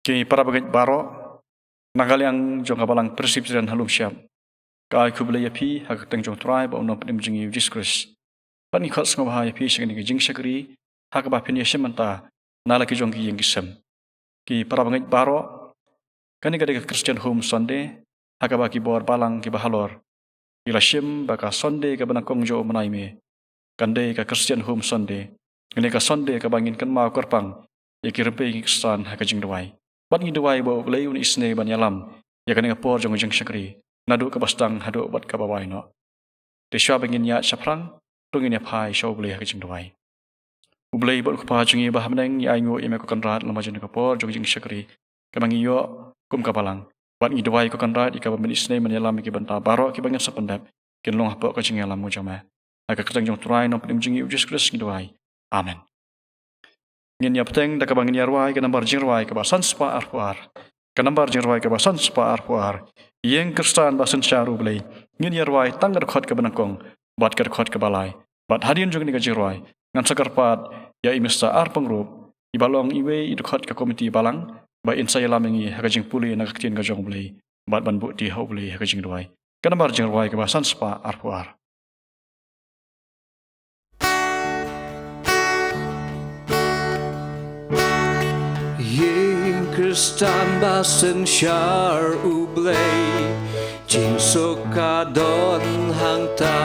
Ki para bagai baroh nagaliang jong balang Presbyterian Lumshyiap kai U Blei yapi hak teng jong try ba unong pdeng jingi discourse pan khot sngewbha yapi sngni jingsuk-jingsaiñ hak ba nongiashim manta nalaki jong ki Jingisem ki para bagai baroh kani kada Christian home Sunday hak ba ki bor balang ki bahalor ilashim ba ka Sunday ka banakong jo manai me kande ka Christian home Sunday kani ka Sunday ka bangin kan ma korpang yakirpe ki stan hak Jingrwai bat ngi Duwai bo Blei un isne Nongialam ya kani por jong jingsuk-jingsaiñ nadu ka Sdang hadu bat ka bawai no de shabi ngin ya shaprang tungin ya phai U Blei hak Jingrwai U Blei bot khupa jungi ba hamneng ya ingo ime ko kanrat lama jeng ka por jong jingsuk-jingsaiñ ka bangi yo kum ka balang bat ngi Duwai ko kanrat ika ban isne Nongialam ki bynta baroh ki bangi sapendap kin long hapo ka Nongialam mo jama aka katang jong try no pdeng jingi Jesus ngi Duwai amen ngin ya pdeng da ka bangin ya ruai ka nambar Jingrwai ka ba sanspa arpuar ka nambar Jingrwai ka ba sanspa arpuar yeng kristan ba sensya U Blei ngin ya ruai tanggar khot ka banakong bat ka khot ka balai bat hadian jong ni ka Jingrwai ngan sakarpat ya imista Pyngrope ibalong iwe i khot ka komiti balang ba insai lamingi haka Nongpule na kaktien ka jong Blei bat ban bu ti U Blei haka Jingrwai ka nambar Jingrwai ka ba sanspa arpuar Kristan basen syar U Blei jingsuk-jingsaiñ hangta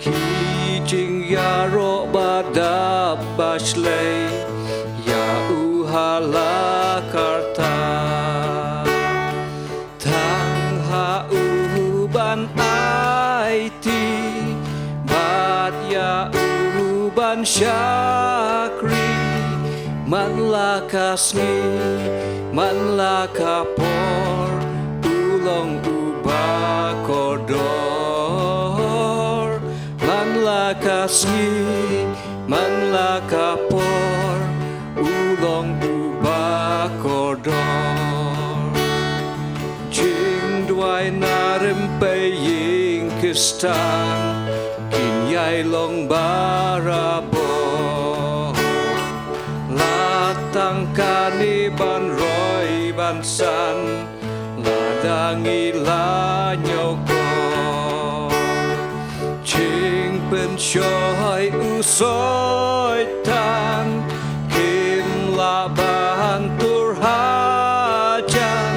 ki jingyaro badab bashlei ya uhala karta thang ha uban aiti bad ya uban syakri man laka sngi, man laka por, ulong uba kodor. Man laka sngi, man laka por, ulong uba kodor. Jingrwai narempe ying Sdang, kin yai long barabo. Tang kane ban roi ban san ladangi la nyoko ching pen shoy usoi tan kim la ban tur hajan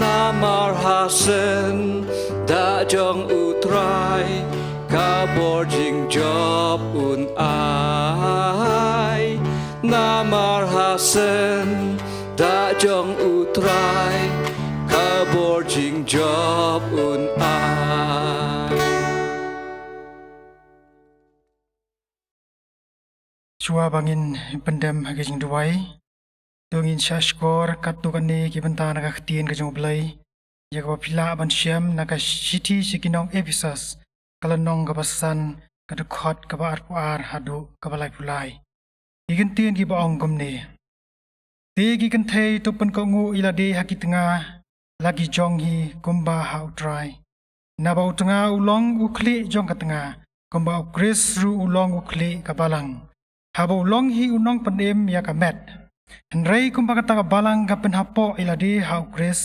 namar hasen da jong utrai khubor jing job un ai namar hasen da jong utrai khubor jing job un ai Chua bangin pendem hagi jing Duwai tungin syashkor katukane ki bynta naga ktien ka jong Blei yaga pila ban syam naga siti sikinong episas kalanong ka basan ka khot ka ba arpuar hadu ka balai pulai ikan tien ki baong gomne te ki kan thei to pen ko ngu ila de haki tanga lagi jong hi kumba ha utrai na ba utanga ulong ukli jong ka tanga kumba ukris ru ulong ukli ka balang ha ba ulong hi unong pandem ya ka met henrei kumba ka ta balang ka pen hapo ila de ha ukris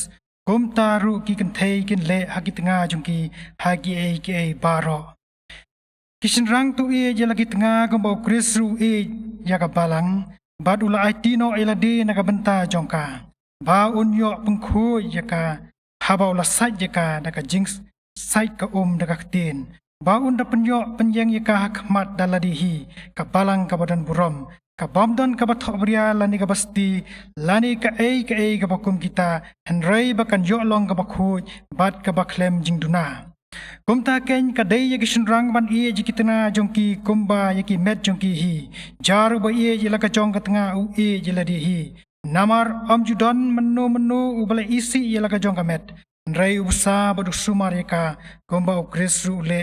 kum ta ru ki kan thei kin le haki tanga jong ki hagi e baroh Kishin rang tu e je lagi tengah gomba ukris ru e ya ka balang bad ula aitino ila de na ka bynta jongka ba unyo pengkhu ya ka haba ula sait ya ka da ka jings sait ka da ka ktin ba unda penyo penyeng ya ka hakmat daladi hi ka balang ka badan burom ka bamdon ka bathok bria lani ka basti lani ka ka bakum kita henrei bakan yo long ka bakhu bad ka baklem jingduna Kumta ken kadai yaki shenrang ban iye jiki tena jongki kumba yaki met jongki hi jaru ba iye jila ka jong ka tengah u iye jila di hi namar om judon menu ubala isi jila ka jong ka met nrai usa baduk sumar yaka kumba ukris ru le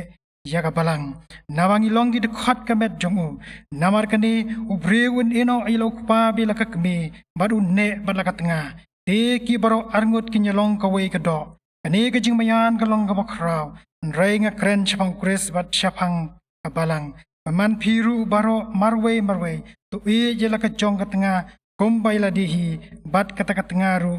yaka balang nawangi longi de khot ka met jong u namar kani ubrewun ino ilo kupa bila ka kme badu ne badla ka tengah te ki baro arngut kinyalong ka wei ka do Ani ka jingmayan ka long ka bakraw nrai nga kren chapang kres bat chapang ka balang man piru baro marwe to e jela ka jong ka tengah kombai ladihi bat kata-kata ngaru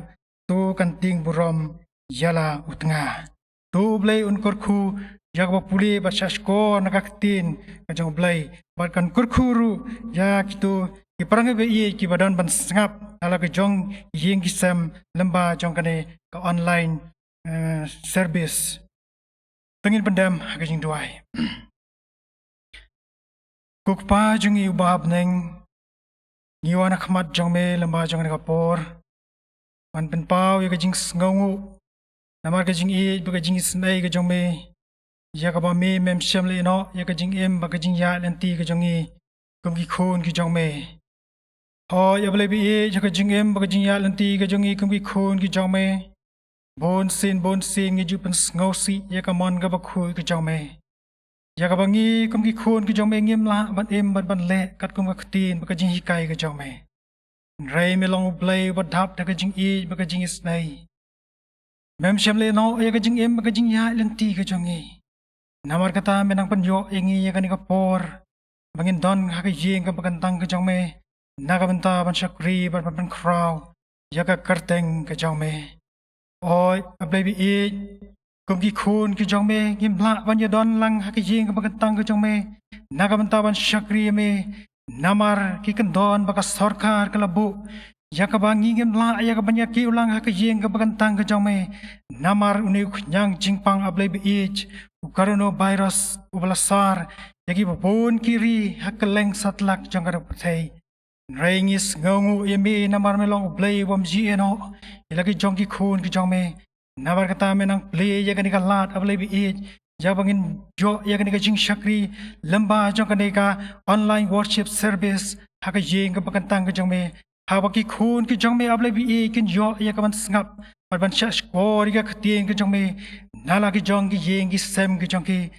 tu kanting burom yala utengah. Tu Blei unkurku jak bapuli bat syasko nakaktin kajong Blei bat kan kurkuru ya kitu ki parang be ki badan ban sngap ala ke jong ïing-ha lemba jong kane ke online service tengin pendam ke Duwai. Kukpa jungi ubahab neng ngiwana khmat jong me lemba jong kane kapor man penpau ya ke jing ngongu namar ke jing ba ke jing snai ke jong me ya ka ba me mem syam le no ya ke jing ba ke jing ya lenti ke jong kum ki khun ki jong me ho ya ble bi ya ke jing ba ke jing ya lenti ke jong kum ki khun ki jong me bon sin ngi ju pen ngau si ya ka mon ka ba khu ki jong me ya ka ba ngi kum ki khun ki jong me ngim la ban le kat kum ka khtin ba ke jing hi kai ke jong me rai me long Blei ba dhap ta ke jing ba ke jing snai mem syam le no ya ke jing ba ke jing ya lenti ke jong namar kata menang penyo ingi ya kan kapor bangin don ha ke yeng ka bagantang ke jong me naga benta ban syakri ban kraw ya ka karteng ke jong me oi ablei bi kum ki khun ki jong me ngim la ban ya don lang ha ke yeng ka bagantang ke jong me naga benta ban syakri me namar ki kan don baka sarkar ke labu ya ka bangi ngim la ya ka banya ki ulang ha ke yeng ka bagantang ke jong me namar uni nyang jingpang ablei bi ukarono virus ubalasar yagi babon kiri hakeleng satlak jangkar putei rengis ngongu yemi namar melong Blei wam ji eno ilagi jongki khun ki jongme nabar kata menang plie yagani ka lat ablei bi jabangin jo yagani ka jing shakri lamba jongkani ka online worship service haka yeng ka bakantang ka jongme hawaki khun ki jongme ablei bi kin jo yakaban sngap ban shash kor ya khtieng ke jong me nala ki jong ki yeng ki sem ki jong ki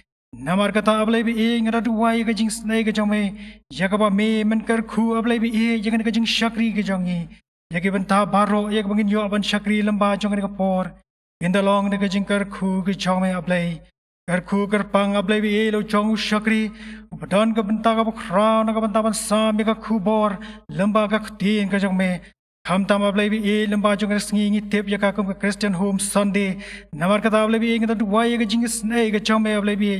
namar kata ablei bi ngara Duwai ke jing snai ke jong me ya ka ba me men kar khu ablei bi ya kan ke jing shakri ke jong ya ki banta baroh ya bangin yo ban shakri lamba jong ke por indalong de ke jing kar khu ke jong me ablei kar khu kar pang ablei bi lo jong shakri badan ke banta ka khra na ka banta ban sam ka khubor lamba ka khtin ke jong me Ham tam ablei bi lemba jong sngi tip ya ka kum Christian Home Sunday namar kata ablei bi ngata Duwai ke jing snai ke jong me ablei bi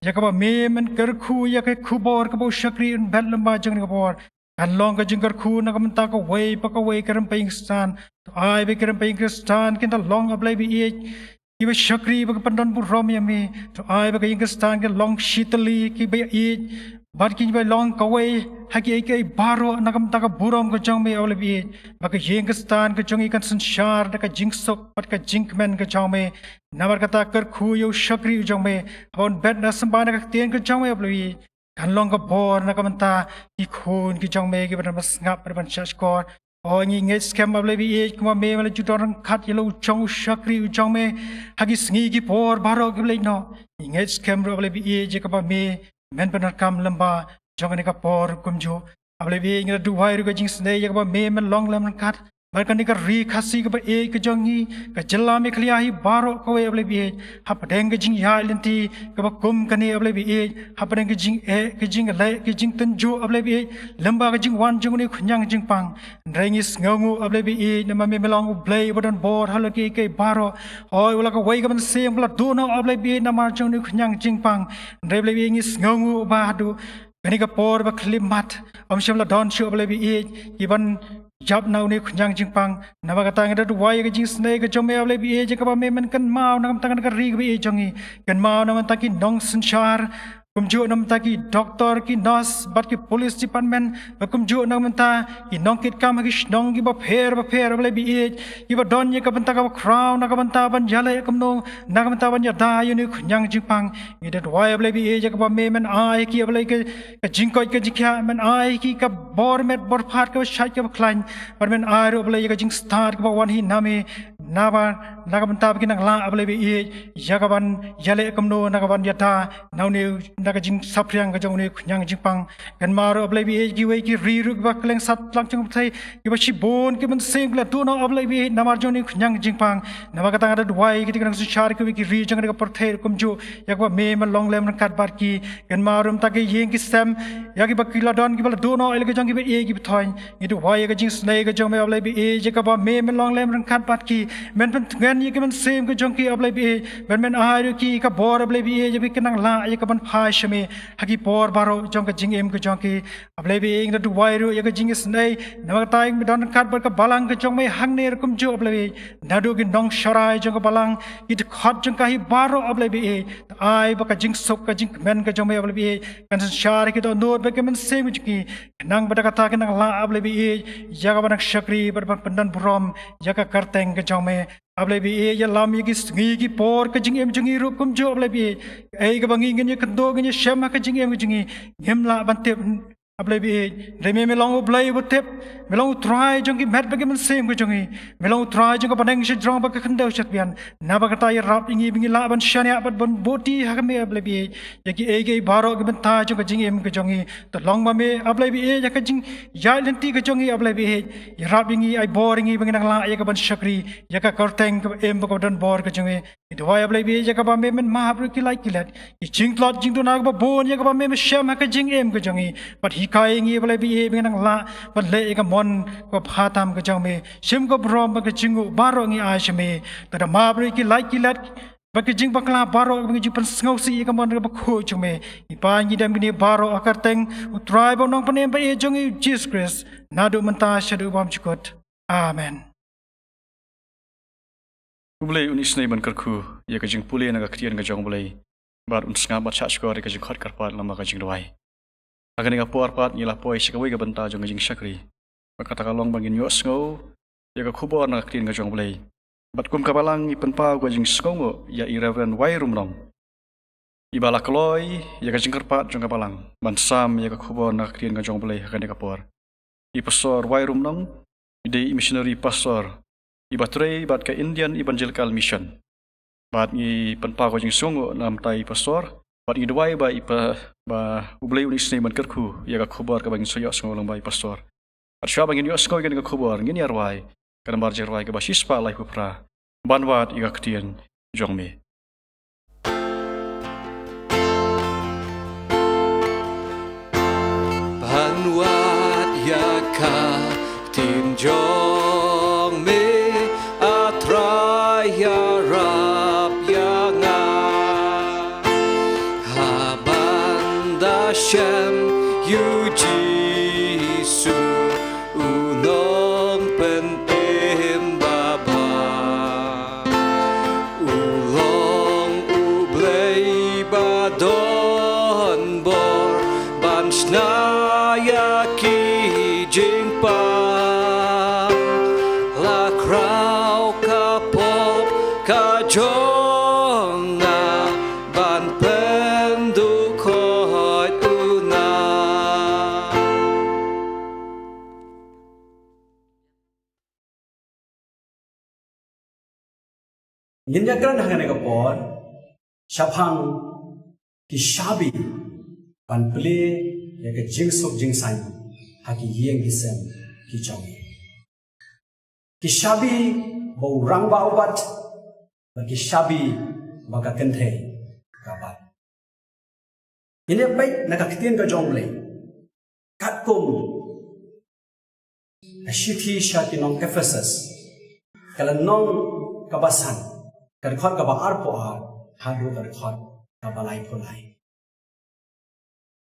ya ka ba me men kar khu ya ke khubor ka bo shakri un bel lemba jong ka bor kan long ka jing kar khu na ka menta ka wei pa ka wei karam ping stan ai be karam ping Kristan kin ta long ablei bi ki ba shakri ba pandon bu rom ya me to ai ba ka jing Kristan ke long shitali ki ba bat ki ba long ka wei haki ke baroh nakam ta ka burom ka jong me ablei bi ba ka yeng Kristan ka jong ikan sanshar da ka jingsuk pat ka jinkmen ka jong me nabar kata kar khu yo shakri jong me on bet na samba na ka tien ka jong me ablei kan long ka bor na ka manta ki khun ki jong me ki ban mas ngap ban shashkor o ngi nge scam ablei bi kuma me mala jutorang khat yelo jong shakri jong me hagi sngi ki por baroh ki blei no nge scam ablei bi je ka ba me men benar kam lamba jong ni ka por kumjo ablei bi ngi Duwai ru ka jing snai ya ka ba me men long lam kat barkan ni ka ri khasi ka ba ka jongi ka jalla me khliya hi baroh ka we ablei bi ha pdeng ka jing ya lenti ka ba kum ka ni ablei bi ha pdeng ka jing ka jing le ka jing tenjo ablei bi lamba ka jing wan jong ni khunyang jing pang rengis ngongu ablei bi nama me melong Blei bodon bor halaki ke baroh oi wala ka wei ka ban sem bla do no ablei bi nama jong ni khunyang jing pang ablei bi ngis ngongu ba hadu kani ka por ba khlimat amsham la don shu ablei bi iban jab nau ni khunyang jingpang nawa kata ngada Duwai ke jing snai ke jome ablei bi je ka ba me men kan mau nam tangan ka ri bi jongi kan mau nam ta ki nong sanshar kumju nam ta ki doctor ki nurse bat ki police department ba kumju nam ta ki nong kit kam ki snong ki ba pher ablei bi ki ba don ye ka banta ka crown na ka banta ban jale kam no na ka banta ban ya da yu ni khunyang jingpang ni da Duwai ablei bi je ka ba me men ai ki ablei ke jingkoi ke jikya men ai ki ka bor met bor phat ka shai ka klan par men ai ro ablei ka jing start ka ba wan hi name nagaban tab kinang la ablay bi yagaban yale kamno nagaban yata nauni nagajing sapriang kajong ni kunyang jingpang kan maro ablay bi giwe ki riruk ba kleng sat lang chung thai ki ba shibon ki ban seng bla do no ablay bi namar joni kunyang jingpang namakatang ada duwai ki tinang suchar ki ri jang ka porthe kumju yakwa me Mawlong lem kat bar ki kan marum ta ki yeng ki sem yaki ba kila don ki ba do no el ka jang ki ba ki thoin ni duwai ka jing snai ka jong me ablay bi jaka ba me Mawlong lem kat bar ki men pen ngan ye kan sem ka jong ki ablay bi men ai ki ka bor ablay bi je bi kanang la ye ka ban phai shame haki bor baro jong ka jing em ka jong ki ablay bi ing da duwai ru ye ka jing snai namaktai don kat bar ka balang ka jong me hang ne kum jo ablay bi nadu ki nong sharai jong ka balang ki khot jong ka hi baro ablay bi ai ba ka jing sok ka jing men ka jong me ablay bi kan shar ki do not ba ka men sem ki nang ba ka ta ki nang la ablay bi ya ka ban shakri bar pandan brom ya ka karteng ka jong me ablay bi ya lam ye ki sngi ki por ka jing em jing ru kum jo ablay bi ai ka bangi ngen ye ka do ngen ye shema ka jing em jing ngem la ban te ablay bi reme me long Blei bu tep me long try jong ki met ba ke men sem ka jong me long try jong ka pdeng shi jong ba ka khandau chat bian na ba ka ta ye rap ingi bingi la ban shania bat ban boti ha ka me ablay bi ye ki ai baro ki ban ta jong ka jing em ka jong to long ba me ablay bi ya ka jing ya lenti ka jong ablay bi ye rap ingi ai boring bingi nang la ye ka ban shakri ya ka karteng ka em ba ka dan bor ka jong Duwai ablay bi ya ka ba me men mahabru ki like kilat ki jing tlot jing do na ba bon ya ka ba me shem ha ka jing em ka jong but hi kai ngi ablay bi bingi nang la ban le ka mon ko phatam ka jong me shim ko brom ba ka jingu baro ngi a shme ta mahabru ki like kilat bagi jing bakla baro bagi jing pen sngau si ka mon ba kho chume I pa ngi dam ni baro akar teng utrai ba nong panem ba e jong Jesus Christ nadu menta shadu bam chukot amen U Blei unis nei ban karku ye ka Nongpule na ka krian ka jong Blei bar unsnga ba cha skor ka jing khot karpat lama ka Jingrwai agani ka por pat ni la poi sikawai ka banta jong jing shakri bakata ka long bangin yo sngau ye ka khubor na ka krian ka jong Blei bat kum ka balang I penpau ka jing skongo ya I Reverend Wai Rumnong I balak loi ye ka jing karpat jong ka balang ban sam ye ka khubor na ka krian ka jong Blei agani ka por I pastor Wai Rumnong I de missionary pastor I batrei bat ka Indian Evangelical Mission bat I penpau ka jing skongo nam tai pastor bat I Duwai ba U Blei unis nei ban karku ye ka khubor ka bangin soyo skongo lang ba I pastor at siya bangin yo skongo ka khubor ngin yarwai kan bar jerwai ka basispa lai pupra banwat I ka krian jong me Banwat ya ka tin jong me atrai ya rap ya nga habanda shem yu jisu unong pen em baba ulong U Blei badon bor ban snaya ki jingpa la krau ka pop ka jonga ban pendu khot una Nongkren hangane ka por phang ki shabi ban plie ya ka jingsuk-jingsaiñ haki ïing-ha ki jong ki shabi bo rang ba ubat ba ki shabi ba ka kenthe ka bat ini bai na ka kitien ka jong Blei kat kum a shithi shati nong Ephesus kala nong kabasan kan khot ka ba arpo hadu kan khot ka balai pholai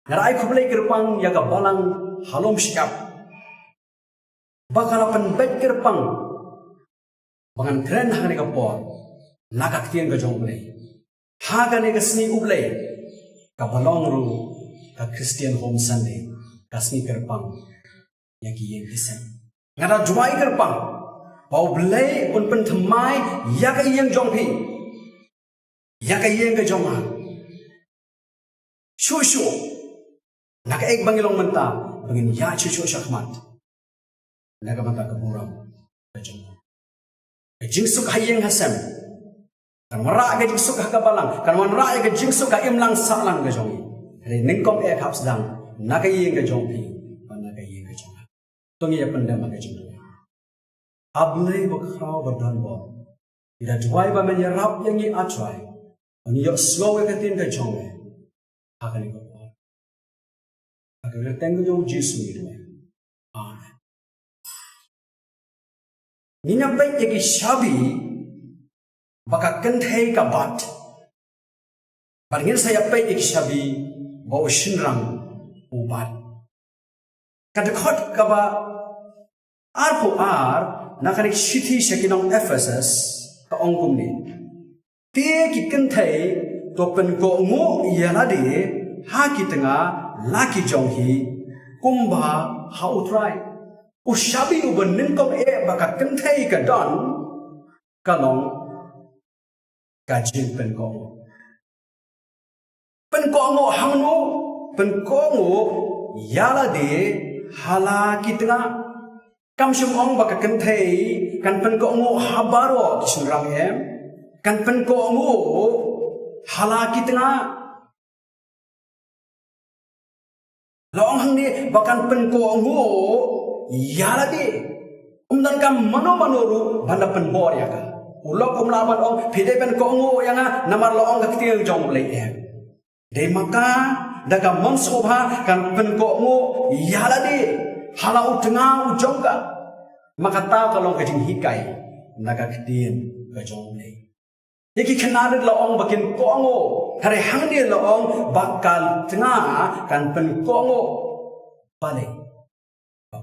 narai khublei kirpang ya ka balang Lumshyiap bakalapan bet kirpang bangan kren hangane ka por nakak tien ka jong Blei hagane ka sni U Blei ka balong ru ka Christian Home Sunday ka sni kirpang ya ki ïing-ha ngada Duwai kirpang Bau Blei un pen thamai ya ka ïing jong phi ya ka ïing ka jong shu nak ek bangilong menta bangin ya chu shakmat naga mata ka buram ka jong jingsuk-ha ïing-ha sem kan mara ke jingsuk-ha ka balang kan mara ke jingsuk-ha imlang saklang ke jong re ningkom e khap Sdang na ka ïing ke jong pi na ka ïing ke jong tong ye pendam ke jong abnei bo khrau badan bo ida Duwai ba men yarap yang i atrai ani yo slow ke tin ke jong ha ka ni ko ha ka le teng jong jisu ni do amen ni na bai ke shabi baka kenthei ka bat Paringin saya pai ik shabi bau shinrang ubat. Kata khot kaba ar po ar nakarik city shakinong Ephesus ka ongkum ni. Tie ki kenthei to pen ko ngo yalade ha ki tanga laki jonghi kumba ha utrai. Ushabi ubenin kom baka kenthei ka don kalong kajin pen ko ngo hangno pen ko ngo yala de hala kitna kam shum ong baka kenthei kan pen ko ngo habaro chinrang em kan pen ko ngo hala kitna long hang ni bakan pen ko ngo yala de umdan kam mano manoru banda pen bor ya ka ulok umlaban ong phide pen ko ngo yanga namar lo ong ka tiang jong blei em de maka daga mangshobha kan pen ko ngo yala de halau tengah ujongka maka ta kalong ka jing hikai naga kdien ka jong blei yaki khanade lo ong bakin ko ngo hare hangde lo ong bakal tengah kan pen ko ngo pale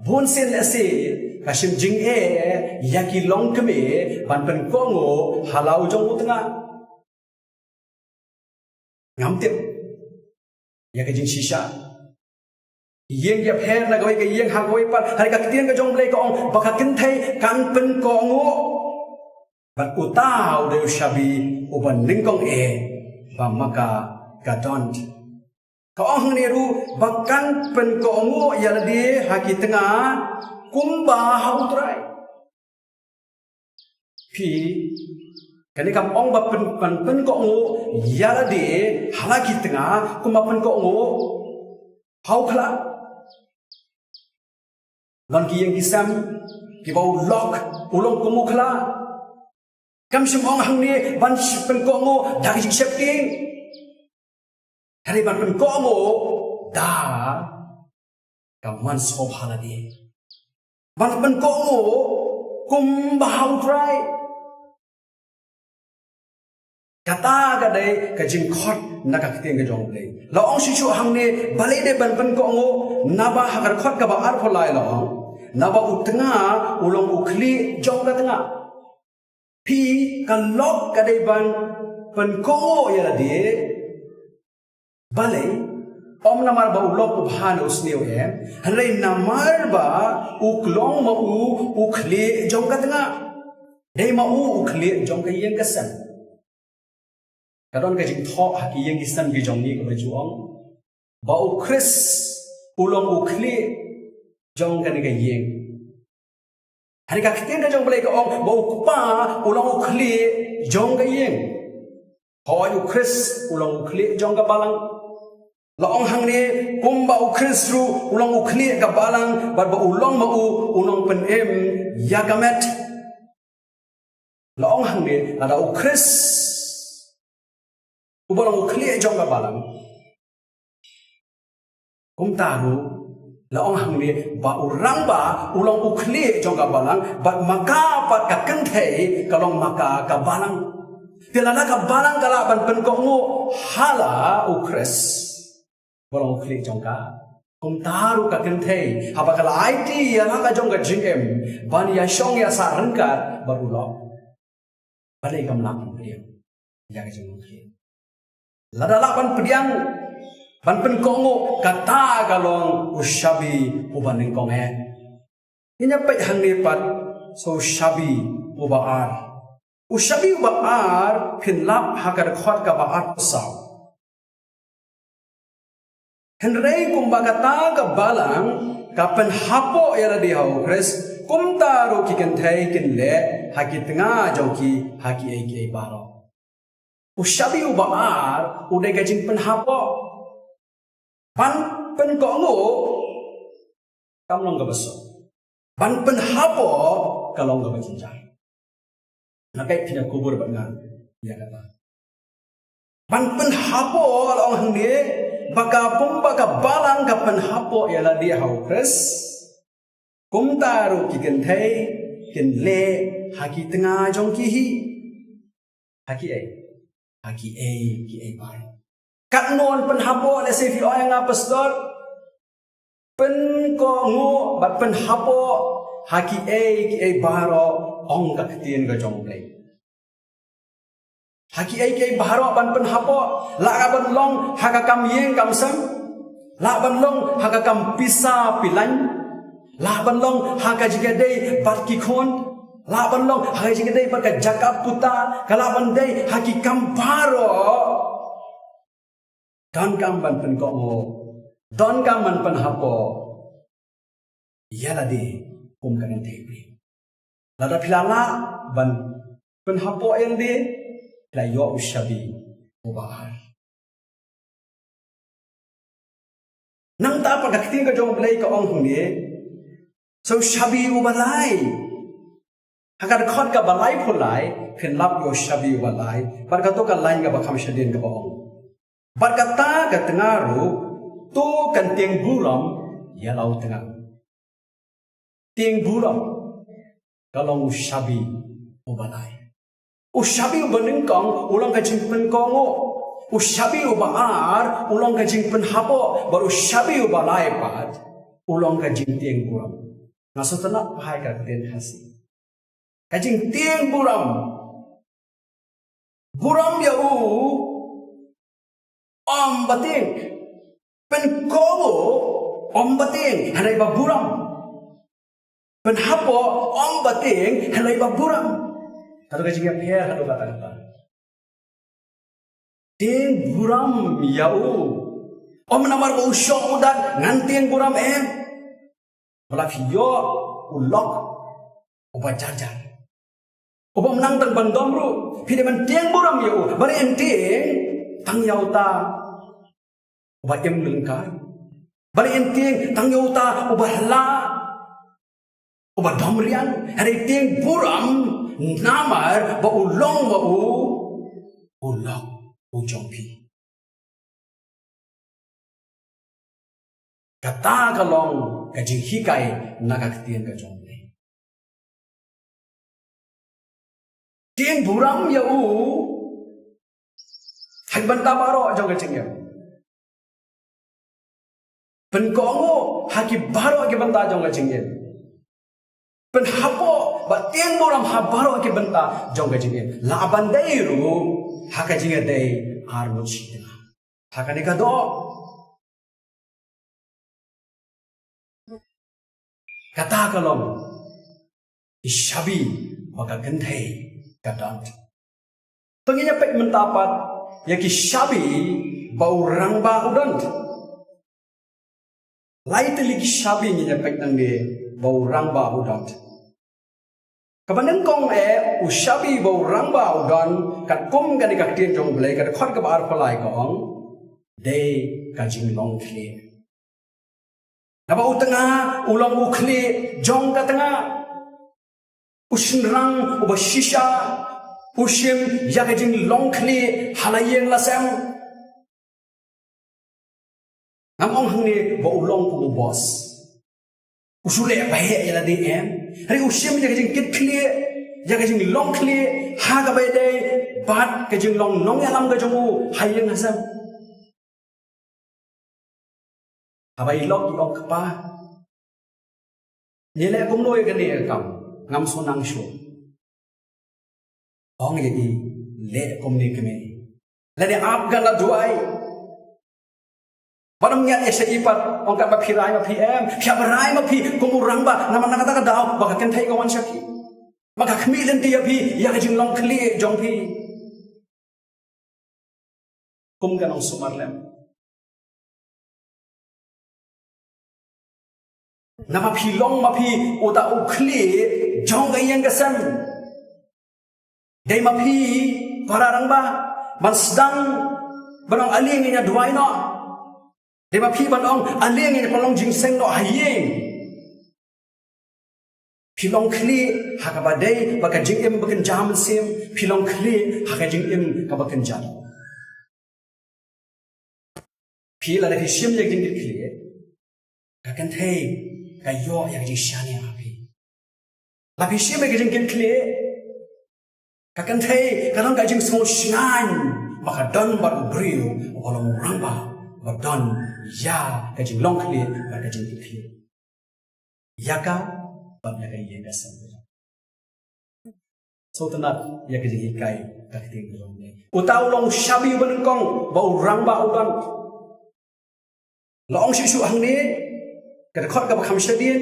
bun sen ase kasim jing yaki long keme ban pen ko ngo halau jong tengah ngamtip ya ke jing shisha ïing ya pher na goi ke ïing ha goi par hari ka tien ka jong blei ko ong baka kenthei kan pen ko ngo bat utau de shabi uban ningkong ba maka ka don't ka ong ni ru bakan pen ko ngo ya de ha ki tengah kumba ha utrai pi kani kam ong ba pen ko ngo yala de halaki tengah kuma pen ko ngo hau khla lon ki yang kisam ki bau lok ulong kumu khla kam shim ong hang ni ban pen ko ngo da ki shepting hari ban pen ko ngo da kam man so phala de ban pen ko ngo kum ba hau trai kata gadai ka jing khot naka ktiang ka jong blei la ong shi chu hang ne balai de ban ban ko ngo naba hakar khot ka ba ar pholai la ong naba utnga ulong ukhli jong ka tanga pi ka lok ka dai ban ban ko ya la de balai om namar ba ulok ubhan usneu em hanrei namar ba uklong ma ukhli jong ka tanga dei ma ukhli jong ka yeng ka san kadon ka jing tho ha ki yeng istan gi jong ni ko juang ba u chris ulong u khli jong ka ni ka yeng hari ka kten ka jong blei ka ong ba u pa ulong u khli jong ka yeng hoi u chris ulong u khli jong ka balang la ong hang ni kum ba u chris ru ulong u khli ka balang ba ulong ma ulong pen em yagamet la ong hang ni ada u chris ubalang ukli jong ka balang kum taru la ong hang ni ba urang ba ulang ukli jong ka balang ba maka pat ka kenthei kalong maka ka balang tilala ka balang kala ban pen ko ngo hala ukres balang ukli jong ka kum taru ka kenthei haba kala it ya la ka jong ka jingem ban ya shong ya sa rangkat barulo balai kam lang pediang ya ka jong ukli ladala ban pediang ban pen ko ngo kata kalong ushabi ubaning kong inya pe hang ni pat so shabi ubaar ushabi ubaar phin lap hakar khot ka baar saw henrei kum bagata ka balang ka pen hapo yala di hau kres kum taru ki kan thai kin le haki tengah jong ki haki ai baroh shabi baar udai ka jing pen hapo ban pen ko ngo kam long ka baso ban pen hapo kalong ka bajinjai nakai pina khubor bangan ya kata ban pen hapo long hang dia baka pum baka balang ka pen hapo ya la dia hau kres kum taru ki kan thai kin le haki tengah jong ki hi haki ai bar kat non pen hapo le se fi oi nga pastor pen ko ngo bat pen hapo haki ai baro ong ka tien ga jong play haki ai baro ban pen hapo la ga ban long haka kam yeng kam sam la ban long haka kam pisa pilan la ban long haka jiga dei bat ki khon la ban long haka jiga dei bat ka jakap puta kala ban dei haki kam baro don kam ban pen ko ngo don kam ban pen hapo yala de kum kan tepi lada pilala ban pen hapo yang de la yo shabi ubahar nang ta pa gakting ka jong blai ka ong hung so shabi ubalai hagar khot ka balai phulai phin lap yo shabi ubalai bar ka to ka lain ka bakham shadin ka ong bar ka ta ka tengaru to kan tiang buram ya lau tengah tiang buram kalong shabi ubalai shabi ubaning kong ulang ka jingpen kongo shabi ubaar ulang ka jingpen hapo baru shabi ubalai pat ulang ka jing tiang buram nasotana phai ka ten hasi ka jing tiang buram ya u om bating pen kongo om bating hanai ba buram pen hapo om bating hanai ba buram kata ka jing pher hadu kata tiang buram ya u om namar ba usyok udan ngan tiang buram Balak yo ulok oba jajan oba menang tang bandom ru pide man tiang buram yo bari enting tang yauta oba em lengkar bari enting tang yauta oba hala oba domrian hari tiang buram namar ba ulong ba ulok ujongpi kata kalong kajing hikai nakaktian ka jong tiang buram ya u hak banta baroh jong kajing ya pen kongo haki baroh ke banta jong kajing ya pen hapo ba tiang buram ha baroh ke banta jong kajing ya la bandai ru hakajing ya dei armo chitna hakane ka do kata kalong shabi maka genthai kadant penginya pek mentapat ya ki shabi bau rang ba udant lai teli ki shabi nya pek nang de bau rang ba udant kabanan kong shabi bau rang ba udan kat kum kan ka tien jong blai kat khot ka bar phalai kong de ka jing long khle Napa utengah ulang ukli jong ka tengah usnrang uba shisha ushim yakajing longkli halayeng lasem ngamong hangni ba ulong ku boss usule bae yala de hari ushim yakajing kitkli yakajing longkli ha ka bae de bat kajing long nongialam ka jongu hayeng lasem abai lok yong kapa nile kum noi ka ne kam ngam sonang shu ong ye i le kum ne keme la de ap gan la duai padam nya ese ipat ong ka ba phirai ma pm phabarai ma phi kumurang ba naman nakata ka daw baka kan thai ka wan shaki maka khmi len ti ya phi ya ka jing long khli jong phi kum kan ong sumar lem nama pilong mapi uta ukli jong yang kesem dai mapi pararang ba ban Sdang banong ïing-ha Duwai no dai mapi banong ïing-ha palong jingseng no ïing pilong kli hakabadai baka jingim bakan jam sim pilong kli hakajingim kabakan jam pila da kishim yang jingit kli kakan thei kayo yang jing shani api la kishim yang jingit kli kakan thei kanong ka jing smo shngan maka don bar briu olong ramba badon ya ka jing long kli ka jing kli yaka banyak yang dasar. So tenat ya kerja ikai kakting belum ni. Utau long shabi benengkong bau ramba udan. Laong sisu hang ni kada khot ka bakham shadin.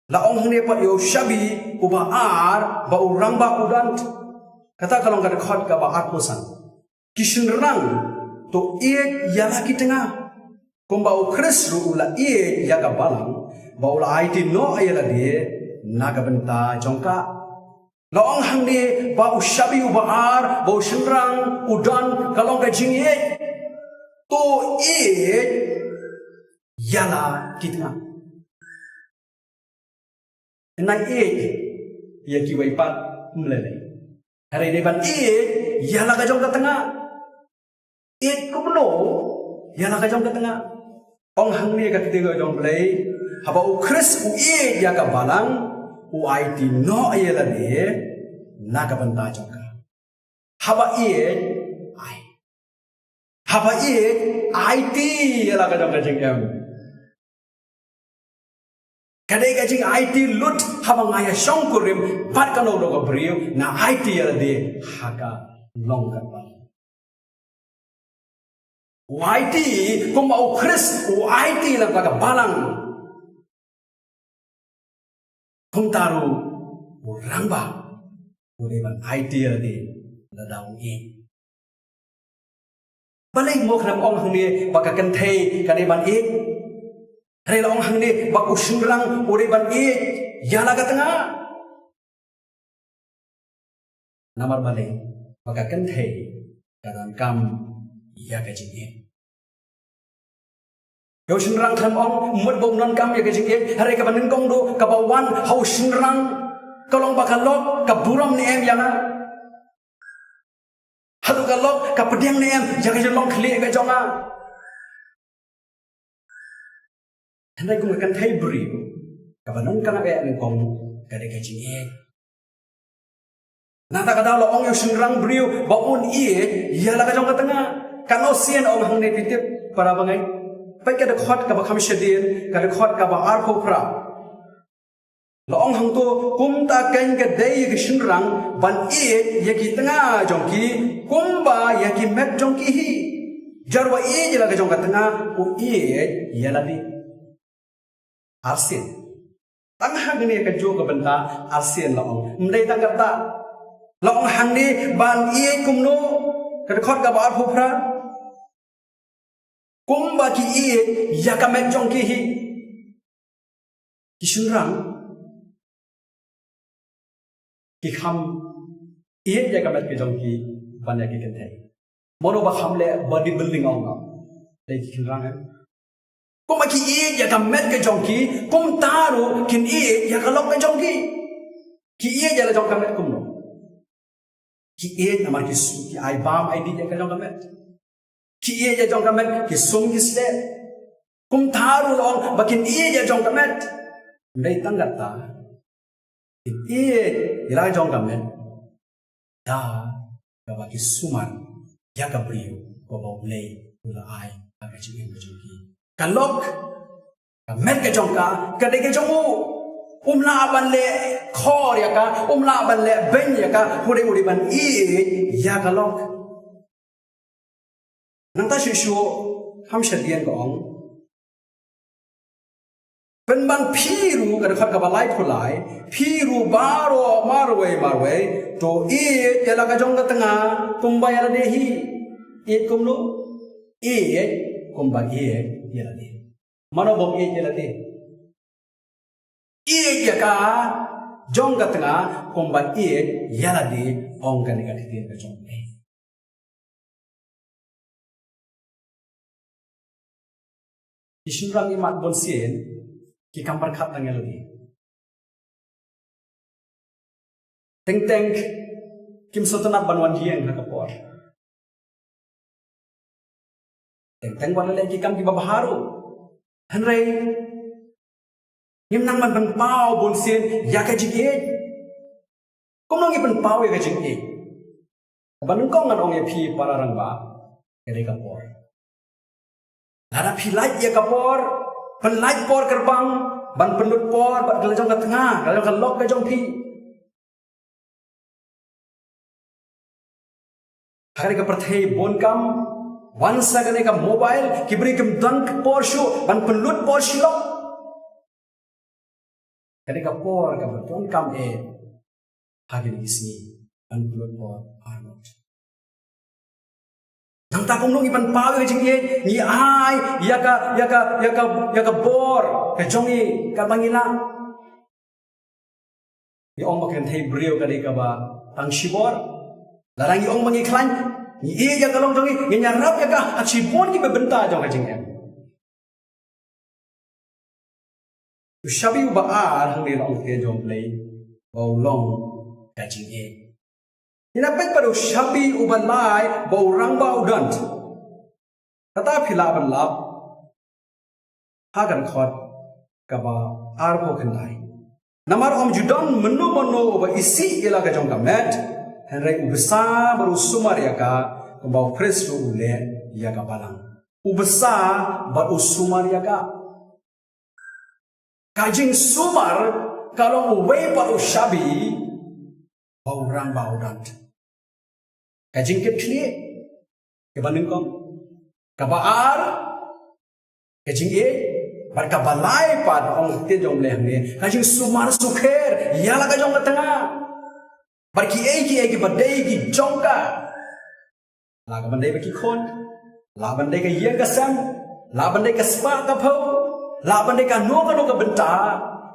Laong hang ni pat yo shabi uba ar bau ramba udan. Kata kalau kada khot ka ba ar posan. Kishin rang to yala kitengah. Kumbau kris ru ula ya ka balang. Baula IT no ayala dia naga bynta jongka laong hang ni bau shabi ubaar bau shinrang udan kalong ka jingie to yala kitna na ya ki wai pat mlele hari ni ban yala ka jong ka tengah kumlo yala ka jong ka tengah ong hang ni ka tiga jong Blei haba ukris ya ka balang IT no ayela de naga bynta jongka haba IT yala ka jongka jingam kadai ka jing IT lut haba ngaya shongkurim pat kano do ka briu na IT yala de haka long ka balang IT kung ukris IT lang ka balang kung taru rangba ureban idea de ladang balai mo khnam ong hang ni baka kan thei kaneban re la ong hang ni bak usingrang ureban yala ka tanga namar balai baka kan thei kanan kam ya ka jing Yo shinrang tham ong mut bom non kam ya ke jing hare ka banin kong do ka bawan hau shinrang kalong bakalok ka buram ni em yana halu kalok ka pdeng ni em ya ke long khli ka jonga handai kung kan thai bri ka banon kana ka ni kong ka de ke jing nata ka daw ong yo shinrang briu baun ya la ka jong ka tanga kano sien ong hang ne pitip para bangai Pai kada khot ka bakham shadin kada khot ka ba ar khopra laong hang to kumta kain ka dei ka shinrang ban ya ki tanga jongki kumba ya ki met jongki hi jarwa jela ka jong ka tanga u ya labi arsin tang hang ni ka jo ka bynta arsin laong mdai tang ka laong hang ni ban kumno kada khot ka ba ar khopra kumba ki ya ka met jong ki hi ki shunrang ki kham ya ka met ki jong ki ban ya ki kan thai mono ba kham le body building ong dai ki shunrang kumba ki ya ka met ki jong ki kum taru kin ya ka lok ka jong ki ya la jong ka met kum no ki namar ki su ki ai bam ai di ya ka jong ka met ki ya jong kamet ki sum ki sle kum tharu long bakin ya jong kamet ndai tangat ta ki ila jong kamet da ka baki suman ya ka briu ko ba Blei ula ai ka chi em jong ki kalok kamet ka jong ka de ke jong umla ban le khor ya ka umla ban le ben ya ka hore ban ya ka lok nang ta shu ham shadian ko ong ben ban phiru ka khat ka balai phulai phiru baroh marwe to yala ka jong ka tanga kumba yala de hi kumno kumba yala de mano bom yala de ya ka jong ka tengah komba yala di ong ka ni ka titin ka jong Isunrang imat bonsin ki kampar khat nang lagi. Teng kim sotanat banwan hieng na kapor. Teng wan le ki kam ki babaharu. Hanrei Nim nang man ban pau bonsin ya ka jige. Kom nang ipan pau ya ka jige. Banung kong ngan ong e phi pararang ba kere kapor. Nara pilai ya kapor, penlai por kerbang, ban penut por, ban kelajong ke tengah, kelajong ke lok ke jong pi. Hari ke perthai bon kam, wansa kene ka mobile, kibri kem dank por shu, ban penut por shilok. Hari ke por ka bon kam hari ni sini, ban penut por arnot. Nang takong nung ipan pawe jing ni ai ya ka bor ke jongi ka bangila ni ong makan thai brio ka di ka ba tang shibor larang ni ong mangi klan ni ya ka long jongi ni nyarap ya ka achibon ki bynta jong ka jing shabi ba hang ni ong ke jong play Mawlong ka jing Inapit pada shabi ubalai bau rangba udant. Kata pila balap hagan khot kaba arpo kendai. Namar om judan menu uba isi ila ka jong kamet. Henry ubesa baru sumar ya ka kembau Kristo ule ya ka balang. Ubesa baru sumar ya ka. Kajing sumar kalau uwe baru shabi bau rangba udant. Kajing plie ke bandung kong kabaar kajing bar kabalai pad ong te jong leh ni kajing Jingsumar-sukher yala ka jong tengah bar ki badai ki jong ka la ka bandai ki khon la bandai ka ïing-ha la bandai ka spa ka phau la bandai ka no ka bynta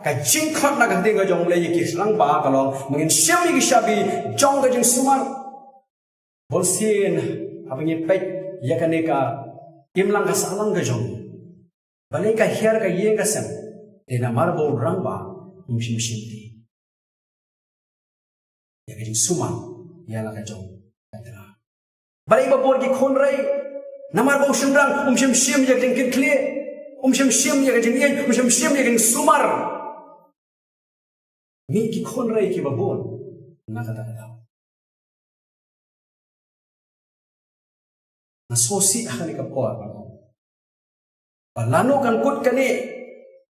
kajing khot na ka te ka jong le ki slang ba ka long mungin shabi ki shabi jong ka Jingsumar Bolsin, apa ni pek ya kan eka imlang kasalang ke jong. Balai ka hiar ka ïing-ha dena marbo rangba umshim di. Ya ka Jingsumar ya la ka jong. Balai ba bor ki khonrai namar bo shimrang umshim ya ka jing kle umshim ya ka jing umshim ya ka Jingsumar. Ni ki khonrai ki ba bor na kata Nasosi akan ikapor Balano kan kut kane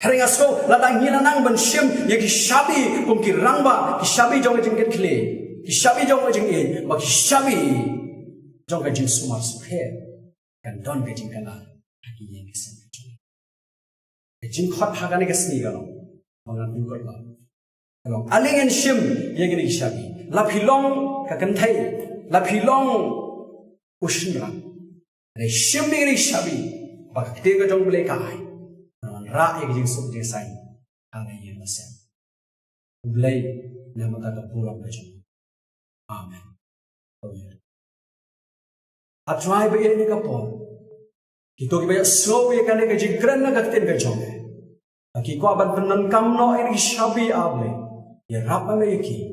Hering asko ladang hinanang bensyem ya ki shabi kum ki rangba ki shabi jong jing kle ki shabi jong jing ba ki shabi jong Jingsumar-sukher kan don ke jing kana ki ïing-ha jing khot hagane ke sni galong mangan pingkot la galong aling en shim ya ki shabi la philong ka kan thai la philong ushnra Re shimbi ni shabi bakti ka jong Blei kai non ra jingsuk-jingsaiñ ana ïing-ha U Blei na mata ka pulang ka jong amen a try ba ni ka po kito ki ba slow ye kan ka Nongkren na ka tin ka jong ki ko ban penan kam no ni shabi able ye rap me ki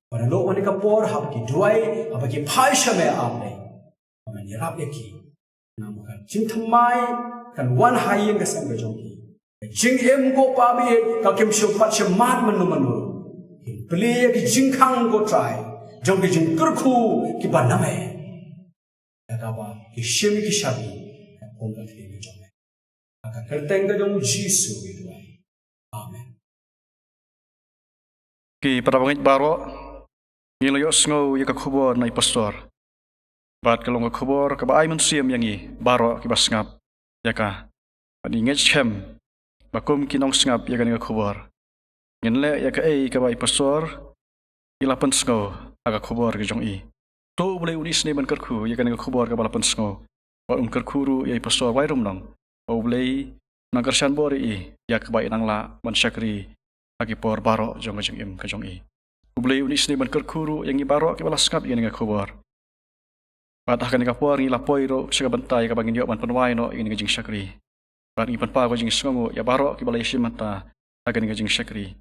para lo ni ka por hab ki Duwai hab ki phai shame able amen ye rap ye ki Namukan jing thamai kan wan haiyeng ka sang jong ki jing go pa bi ka kem shu pat shamat manu plie ki jing khang go try jong ki jing kurkhu ki baname ka ba ki shemi ki shabi pong ka thi jong ka kerteng ka jong jisu itu amen Ki parabangit baroh ngilayo sngo ya ka khubor na pastor Bat kalong ka khubor ka ba ay manusia yang baroh ki basngap ya ka nongiashim bakum ki nong sngap ya ka ni khubor nginle ya ka ka ba pastor ilapan sngo aga khubor ki jong to boleh unis ni ban kerku ya ka ni khubor ka balapan sngo ba kerkuru ya pastor wai Rumnong boleh nagarshan bori ya ka ba inang la ban syakri hagi por baroh jong jing im ka jong i. U Blei uni sni ban kerkuru yang i baroh ki balas skap yang khubor. Patah kan ka por ngi lapoi ro sega bantai ka bangin yo ban penwai no ini jing syakri. Pat ngi panpa ko jing sngu ya baroh ki balai simata akan jing syakri.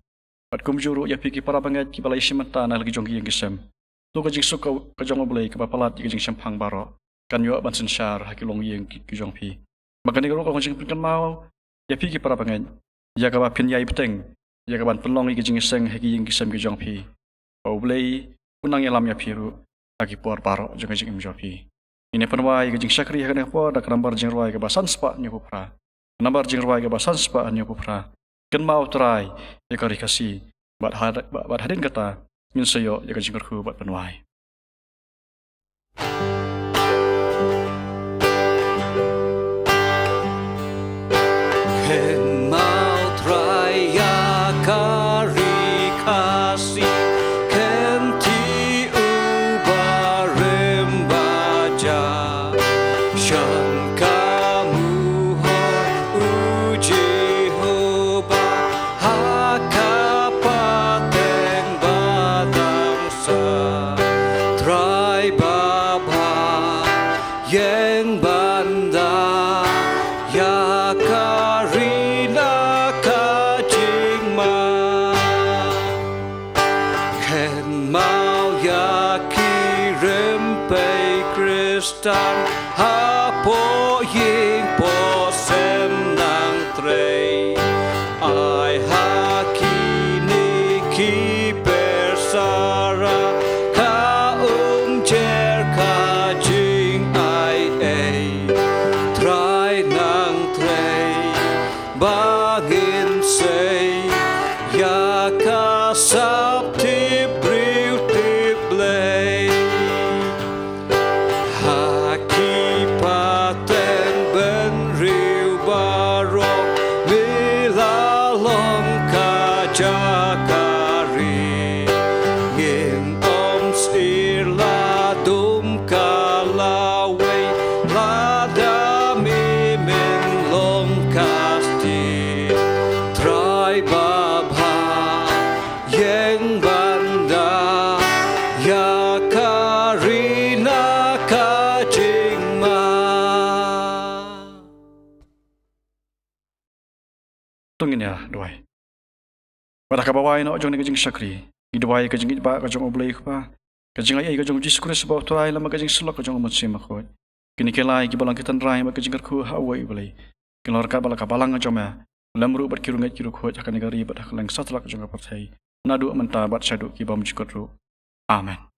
Pat kumjuru ya piki para bangat ki balai simata na lagi jong yang kisem. Tu ka jing suk ka jong U Blei ka palat ki jing sampang baroh. Kan yo ban sensyar haki long yang ki jong pi. Makani ro ka jing pinkan mau ya piki para bangat. Ya ka ba pin yai pdeng. Ya ka ban pelong ki jing seng haki yang kisem ki jong pi. U Blei Nongialam ya piru haki por baroh jong jing im jopi. Ini penwai ke jing syakri hakan por dak nambar Jingrwai ke basan spa nyu pupra. Nambar Jingrwai ke basan spa nyu pupra. Ken mau try ya kari kasi bat hadin kata min sayo ya ka jingku bat penwai. Ken mau try ya kari kasi Sdang ha po ying po sem nang trei ai ha kini ki persara ka jer ka jing ai trai nang trei bagin sei ya ka sap ti briu ti blei Tungin ya Duwai. Pada ka bawai no jong jing syakri. Gi Duwai ka jing ba ka jong U Blei ka. Ka jing ai ka jong diskurs ba turai lama ka jing selak ka jong mutsim khot. Kini kelai ki balang kitan rai ma ka jing ku hawai U Blei. Kilor ka bala ka balang joma. Lamru bat kirungat kiru khot akan negari bat haklang satlak jong ka partai. Nadu menta bat syadu ki bam jikot ru. Amen.